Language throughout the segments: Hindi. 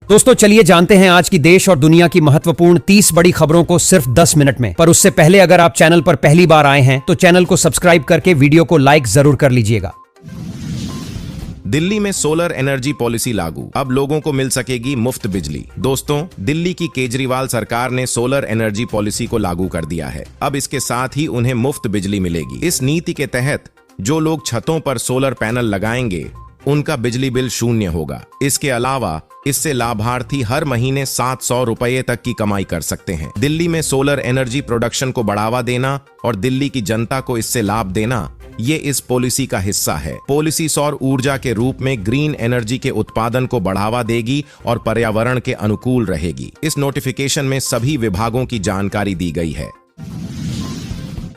दोस्तों चलिए जानते हैं आज की देश और दुनिया की महत्वपूर्ण 30 बड़ी खबरों को सिर्फ 10 मिनट में। पर उससे पहले अगर आप चैनल पर पहली बार आए हैं तो चैनल को सब्सक्राइब करके वीडियो को लाइक जरूर कर लीजिएगा। दिल्ली में सोलर एनर्जी पॉलिसी लागू, अब लोगों को मिल सकेगी मुफ्त बिजली। दोस्तों, दिल्ली की केजरीवाल सरकार ने सोलर एनर्जी पॉलिसी को लागू कर दिया है। अब इसके साथ ही उन्हें मुफ्त बिजली मिलेगी। इस नीति के तहत जो लोग छतों पर सोलर पैनल लगाएंगे उनका बिजली बिल शून्य होगा। इसके अलावा इससे लाभार्थी हर महीने 700 रुपये तक की कमाई कर सकते हैं। दिल्ली में सोलर एनर्जी प्रोडक्शन को बढ़ावा देना और दिल्ली की जनता को इससे लाभ देना, ये इस पॉलिसी का हिस्सा है। पॉलिसी सौर ऊर्जा के रूप में ग्रीन एनर्जी के उत्पादन को बढ़ावा देगी और पर्यावरण के अनुकूल रहेगी। इस नोटिफिकेशन में सभी विभागों की जानकारी दी गई है।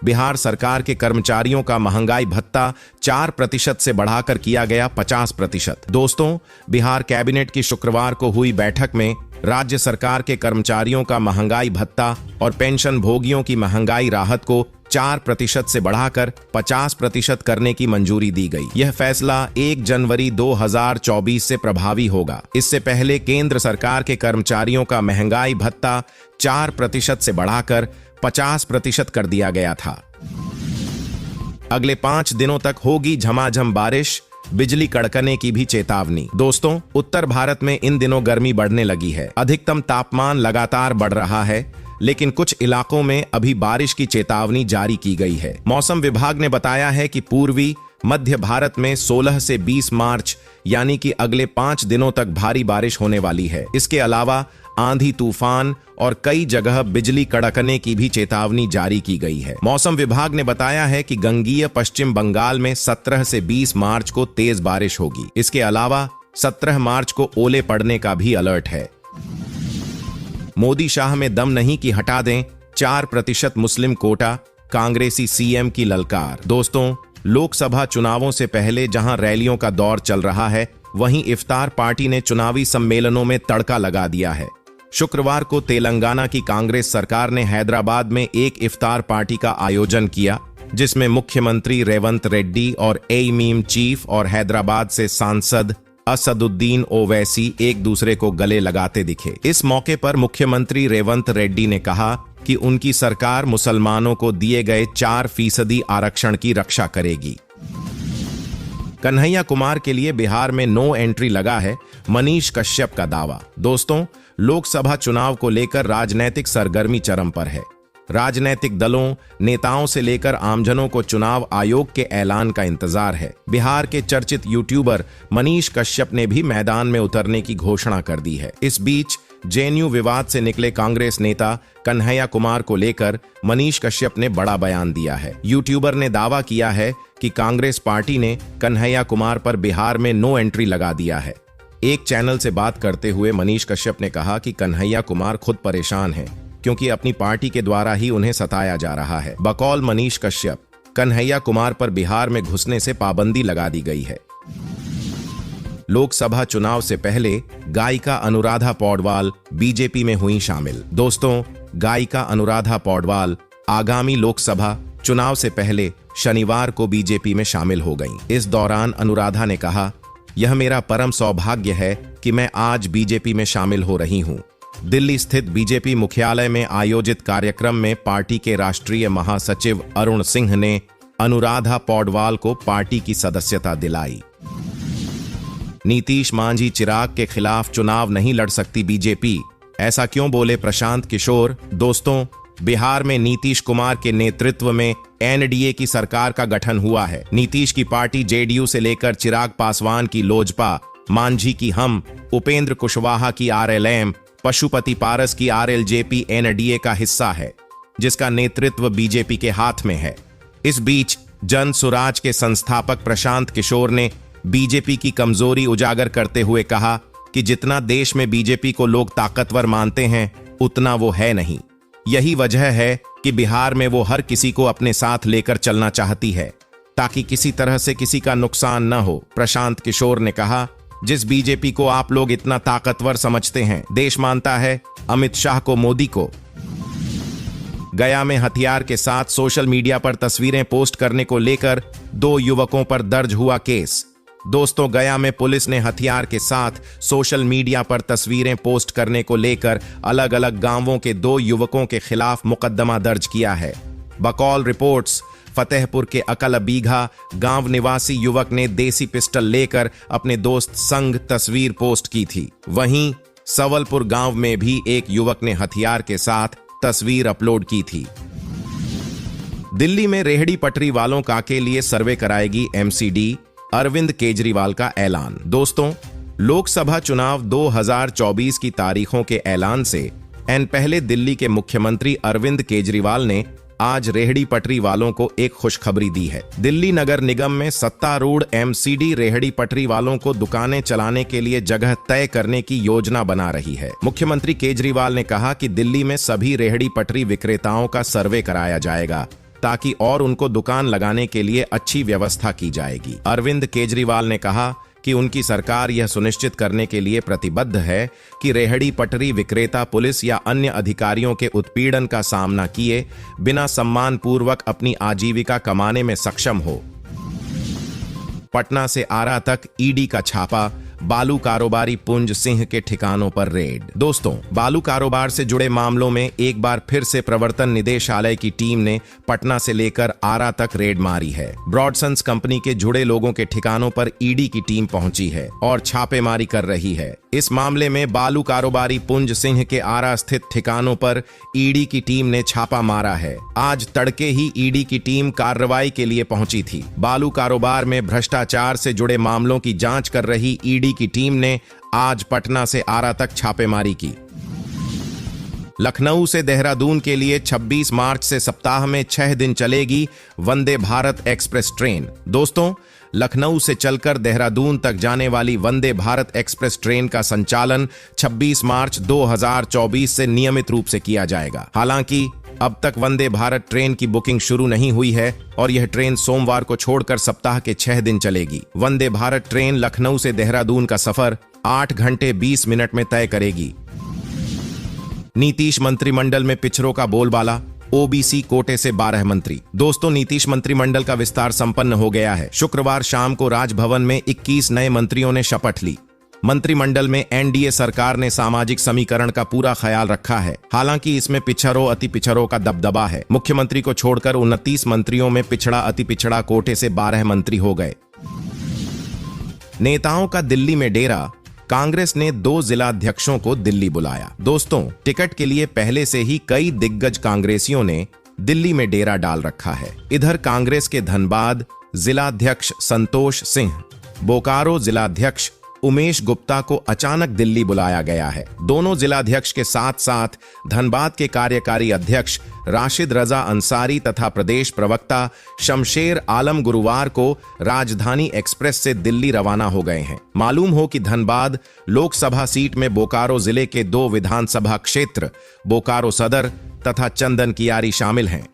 बिहार सरकार के कर्मचारियों का महंगाई भत्ता 4% से बढ़ाकर किया गया 50%। दोस्तों, बिहार कैबिनेट की शुक्रवार को हुई बैठक में राज्य सरकार के कर्मचारियों का महंगाई भत्ता और पेंशन भोगियों की महंगाई राहत को 4% से बढ़ाकर 50% करने की मंजूरी दी गई। यह फैसला 1 जनवरी 2024 से प्रभावी होगा। इससे पहले केंद्र सरकार के कर्मचारियों का महंगाई भत्ता 4% से बढ़ाकर 50% कर दिया गया था। अगले 5 दिनों तक होगी झमाझम बारिश, बिजली कड़कने की भी चेतावनी। दोस्तों, उत्तर भारत में इन दिनों गर्मी बढ़ने लगी है। अधिकतम तापमान लगातार बढ़ रहा है, लेकिन कुछ इलाकों में अभी बारिश की चेतावनी जारी की गई है। मौसम विभाग ने बताया है कि पूर्वी मध्य भारत में 16 से 20 मार्च यानी कि अगले 5 दिनों तक भारी बारिश होने वाली है। इसके अलावा आंधी तूफान और कई जगह बिजली कड़कने की भी चेतावनी जारी की गई है। मौसम विभाग ने बताया है कि गंगीय पश्चिम बंगाल में 17 से 20 मार्च को तेज बारिश होगी। इसके अलावा 17 मार्च को ओले पड़ने का भी अलर्ट है। मोदी शाह में दम नहीं कि हटा दें 4% मुस्लिम कोटा, कांग्रेसी सीएम की ललकार। दोस्तों, लोकसभा चुनावों से पहले जहां रैलियों का दौर चल रहा है, वहीं इफ्तार पार्टी ने चुनावी सम्मेलनों में तड़का लगा दिया है। शुक्रवार को तेलंगाना की कांग्रेस सरकार ने हैदराबाद में एक इफ्तार पार्टी का आयोजन किया, जिसमें मुख्यमंत्री रेवंत रेड्डी और एमीम चीफ और हैदराबाद से सांसद असदुद्दीन ओवैसी एक दूसरे को गले लगाते दिखे। इस मौके पर मुख्यमंत्री रेवंत रेड्डी ने कहा कि उनकी सरकार मुसलमानों को दिए गए 4% आरक्षण की रक्षा करेगी। कन्हैया कुमार के लिए बिहार में नो एंट्री लगा है, मनीष कश्यप का दावा। दोस्तों, लोकसभा चुनाव को लेकर राजनीतिक सरगर्मी चरम पर है। राजनीतिक दलों, नेताओं से लेकर आमजनों को चुनाव आयोग के ऐलान का इंतजार है। बिहार के चर्चित यूट्यूबर मनीष कश्यप ने भी मैदान में उतरने की घोषणा कर दी है। इस बीच जेएनयू विवाद से निकले कांग्रेस नेता कन्हैया कुमार को लेकर मनीष कश्यप ने बड़ा बयान दिया है। यूट्यूबर ने दावा किया है कि कांग्रेस पार्टी ने कन्हैया कुमार पर बिहार में नो एंट्री लगा दिया है। एक चैनल से बात करते हुए मनीष कश्यप ने कहा कि कन्हैया कुमार खुद परेशान हैं, क्योंकि अपनी पार्टी के द्वारा ही उन्हें सताया जा रहा है। बकौल मनीष कश्यप, कन्हैया कुमार पर बिहार में घुसने से पाबंदी लगा दी गई है। लोकसभा चुनाव से पहले गायिका अनुराधा पौडवाल बीजेपी में हुई शामिल। दोस्तों, गायिका अनुराधा पौडवाल आगामी लोकसभा चुनाव से पहले शनिवार को बीजेपी में शामिल हो गईं। इस दौरान अनुराधा ने कहा, यह मेरा परम सौभाग्य है कि मैं आज बीजेपी में शामिल हो रही हूं। दिल्ली स्थित बीजेपी मुख्यालय में आयोजित कार्यक्रम में पार्टी के राष्ट्रीय महासचिव अरुण सिंह ने अनुराधा पौडवाल को पार्टी की सदस्यता दिलाई। नीतीश मांझी चिराग के खिलाफ चुनाव नहीं लड़ सकती बीजेपी, ऐसा क्यों बोले प्रशांत किशोर। दोस्तों, बिहार में नीतीश कुमार के नेतृत्व में एनडीए की सरकार का गठन हुआ है। नीतीश की पार्टी जेडीयू से लेकर चिराग पासवान की लोजपा, मांझी की हम, उपेंद्र कुशवाहा की आरएलएम, पशुपति पारस की आरएलजेपी एनडीए का हिस्सा है, जिसका नेतृत्व बीजेपी के हाथ में है। इस बीच जन सुराज के संस्थापक प्रशांत किशोर ने बीजेपी की कमजोरी उजागर करते हुए कहा कि जितना देश में बीजेपी को लोग ताकतवर मानते हैं, उतना वो है नहीं। यही वजह है कि बिहार में वो हर किसी को अपने साथ लेकर चलना चाहती है, ताकि किसी तरह से किसी का नुकसान न हो। प्रशांत किशोर ने कहा, जिस बीजेपी को आप लोग इतना ताकतवर समझते हैं, देश मानता है अमित शाह को, मोदी को। गया में हथियार के साथ सोशल मीडिया पर तस्वीरें पोस्ट करने को लेकर 2 युवकों पर दर्ज हुआ केस। दोस्तों, गया में पुलिस ने हथियार के साथ सोशल मीडिया पर तस्वीरें पोस्ट करने को लेकर अलग अलग गांवों के 2 युवकों के खिलाफ मुकदमा दर्ज किया है। बकौल रिपोर्ट्स, फतेहपुर के अकलबीघा गांव निवासी युवक ने देसी पिस्टल लेकर अपने दोस्त संग तस्वीर पोस्ट की थी। वहीं सवलपुर गांव में भी एक युवक ने हथियार के साथ तस्वीर अपलोड की थी। दिल्ली में रेहड़ी पटरी वालों का के लिए सर्वे कराएगी एमसीडी, अरविंद केजरीवाल का ऐलान। दोस्तों, लोकसभा चुनाव 2024 की तारीखों के ऐलान से पहले दिल्ली के मुख्यमंत्री अरविंद केजरीवाल ने आज रेहड़ी पटरी वालों को एक खुशखबरी दी है। दिल्ली नगर निगम में सत्तारूढ़ एमसीडी रेहड़ी पटरी वालों को दुकानें चलाने के लिए जगह तय करने की योजना बना रही है। मुख्यमंत्री केजरीवाल ने कहा कि दिल्ली में सभी रेहड़ी पटरी विक्रेताओं का सर्वे कराया जाएगा ताकि और उनको दुकान लगाने के लिए अच्छी व्यवस्था की जाएगी। अरविंद केजरीवाल ने कहा कि उनकी सरकार यह सुनिश्चित करने के लिए प्रतिबद्ध है कि रेहड़ी पटरी विक्रेता पुलिस या अन्य अधिकारियों के उत्पीड़न का सामना किए बिना सम्मानपूर्वक अपनी आजीविका कमाने में सक्षम हो। पटना से आरा तक ईडी का छापा, बालू कारोबारी पुंज सिंह के ठिकानों पर रेड। दोस्तों, बालू कारोबार से जुड़े मामलों में एक बार फिर से प्रवर्तन निदेशालय की टीम ने पटना से लेकर आरा तक रेड मारी है। ब्रॉडसन्स कंपनी के जुड़े लोगों के ठिकानों पर ईडी की टीम पहुंची है और छापेमारी कर रही है। इस मामले में बालू कारोबारी पुंज सिंह के आरा स्थित ठिकानों पर ईडी की टीम ने छापा मारा है। आज तड़के ही ईडी की टीम कार्रवाई के लिए पहुंची थी। बालू कारोबार में भ्रष्टाचार से जुड़े मामलों की जांच कर रही ईडी की टीम ने आज पटना से आरा तक छापेमारी की। लखनऊ से देहरादून के लिए 26 मार्च से सप्ताह में 6 दिन चलेगी वंदे भारत एक्सप्रेस ट्रेन। दोस्तों, लखनऊ से चलकर देहरादून तक जाने वाली वंदे भारत एक्सप्रेस ट्रेन का संचालन 26 मार्च 2024 से नियमित रूप से किया जाएगा। हालांकि अब तक वंदे भारत ट्रेन की बुकिंग शुरू नहीं हुई है और यह ट्रेन सोमवार को छोड़कर सप्ताह के 6 दिन चलेगी। वंदे भारत ट्रेन लखनऊ से देहरादून का सफर 8 घंटे 20 मिनट में तय करेगी। नीतीश मंत्रिमंडल में पिछड़ों का बोलबाला, ओबीसी कोटे से 12 मंत्री। दोस्तों, नीतीश मंत्रिमंडल का विस्तार संपन्न हो गया है। शुक्रवार शाम को राजभवन में 21 नए मंत्रियों ने शपथ ली। मंत्रिमंडल में एनडीए सरकार ने सामाजिक समीकरण का पूरा ख्याल रखा है। हालांकि इसमें पिछड़ों अति पिछड़ों का दबदबा है। मुख्यमंत्री को छोड़कर 29 मंत्रियों में पिछड़ा अति पिछड़ा कोटे से 12 मंत्री हो गए। नेताओं का दिल्ली में डेरा, कांग्रेस ने 2 जिलाध्यक्षों को दिल्ली बुलाया। दोस्तों, टिकट के लिए पहले से ही कई दिग्गज कांग्रेसियों ने दिल्ली में डेरा डाल रखा है। इधर कांग्रेस के धनबाद जिलाध्यक्ष संतोष सिंह, बोकारो जिलाध्यक्ष उमेश गुप्ता को अचानक दिल्ली बुलाया गया है। दोनों जिलाध्यक्ष के साथ साथ धनबाद के कार्यकारी अध्यक्ष राशिद रजा अंसारी तथा प्रदेश प्रवक्ता शमशेर आलम गुरुवार को राजधानी एक्सप्रेस से दिल्ली रवाना हो गए हैं। मालूम हो कि धनबाद लोकसभा सीट में बोकारो जिले के 2 विधानसभा क्षेत्र बोकारो सदर तथा चंदन कियारी शामिल हैं।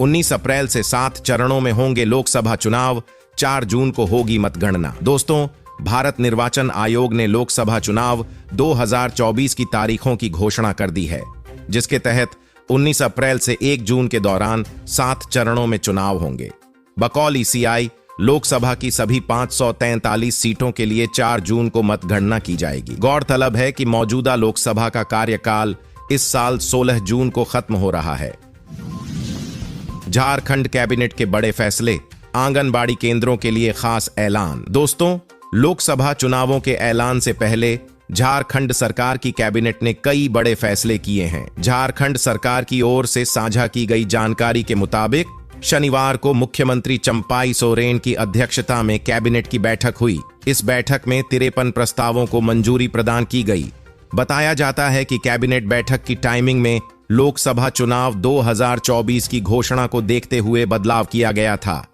19 अप्रैल से 7 चरणों में होंगे लोकसभा चुनाव। 4 जून को होगी मतगणना। दोस्तों, भारत निर्वाचन आयोग ने लोकसभा चुनाव 2024 की तारीखों की घोषणा कर दी है, जिसके तहत 19 अप्रैल से 1 जून के दौरान 7 चरणों में चुनाव होंगे। बकौल ईसीआई, लोकसभा की सभी 543 सीटों के लिए 4 जून को मतगणना की जाएगी। गौरतलब है कि मौजूदा लोकसभा का कार्यकाल इस साल 16 जून को खत्म हो रहा है। झारखंड कैबिनेट के बड़े फैसले, आंगनबाड़ी केंद्रों के लिए खास ऐलान। दोस्तों, लोकसभा चुनावों के ऐलान से पहले झारखंड सरकार की कैबिनेट ने कई बड़े फैसले किए हैं। झारखंड सरकार की ओर से साझा की गई जानकारी के मुताबिक शनिवार को मुख्यमंत्री चंपाई सोरेन की अध्यक्षता में कैबिनेट की बैठक हुई। इस बैठक में 53 प्रस्तावों को मंजूरी प्रदान की गई। बताया जाता है कि कैबिनेट बैठक की टाइमिंग में लोकसभा चुनाव 2024 की घोषणा को देखते हुए बदलाव किया गया था।